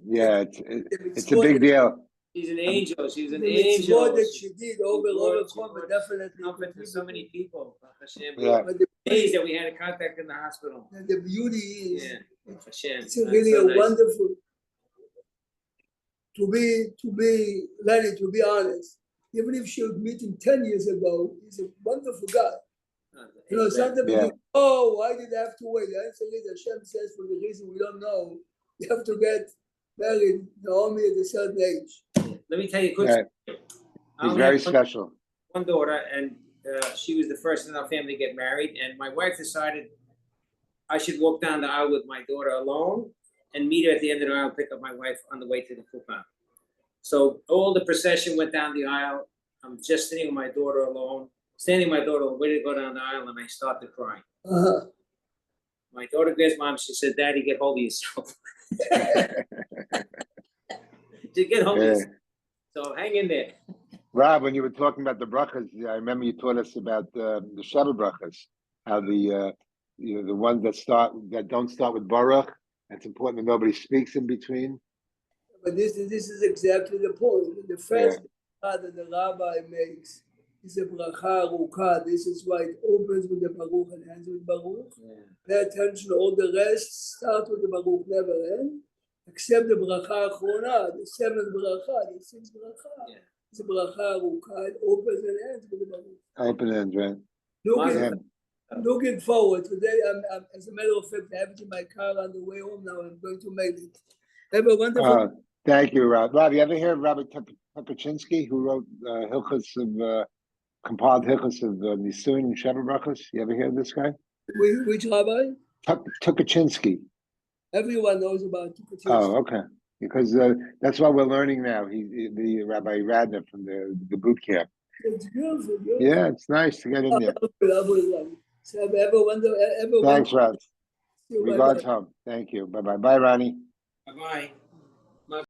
Yeah, it's a big deal. She's an angel. She's an The angel. mitzvot that she did overcome definitely Comfort to so many people. Hashem. Yeah. But the, Days that we had a contact in the hospital. the beauty is Yeah. Hashem. it's really So a nice. wonderful to be Lenny, to be honest. Even if she would meet him 10 years ago, he's a wonderful guy. You know, sometimes we Yeah. think, oh, why did I have to wait? The answer is Hashem says for the reason we don't know, you have to get married, Naomi, at a certain age. Let me tell you a quick Yeah. story. I He's only very have special. one daughter, and she was the first in our family to get married. And my wife decided I should walk down the aisle with my daughter alone and meet her at the end of the aisle, pick up my wife on the way to the kuppah. So all the procession went down the aisle. I'm just sitting with my daughter alone, waiting to go down the aisle, and I start to cry. Uh-huh. My daughter grabs mom. She said, "Daddy, get hold of yourself." To get hold of Yeah. yourself. So hang in there. Rob, when you were talking about the brachas, I remember you taught us about the Shabbat brachas, how the ones that don't start with Baruch. It's important that nobody speaks in between. But this is exactly the point. The first bracha that the rabbi makes is a bracha aruka. This is why it opens with the Baruch and ends with Baruch. Pay attention, all the rest start with the Baruch, never end, except the bracha achrona, the seventh bracha, the sixth bracha. Yeah. It's a bracha aruka. It opens and ends with the Baruch. Open ends, right? Looking forward. Today, I'm, as a matter of fact, I have it in my car on the way home now. I'm going to make it. Have a wonderful Thank you, Rob. Rob, you ever hear of Rabbi Tukachinsky, who wrote Hilchos of compiled Hilchos of Nisuin and Sheva Brachos. You ever hear of this guy? Which rabbi? Tukachinsky. Everyone knows about Tukachinsky. Oh, okay. Because that's what we're learning now. The Rabbi Radner from the boot camp. It's beautiful, beautiful. Yeah, it's nice to get in there. So ever Thanks, Rod. Bye-bye. Regards home. Thank you. Bye-bye. Bye, Ronnie. Bye-bye.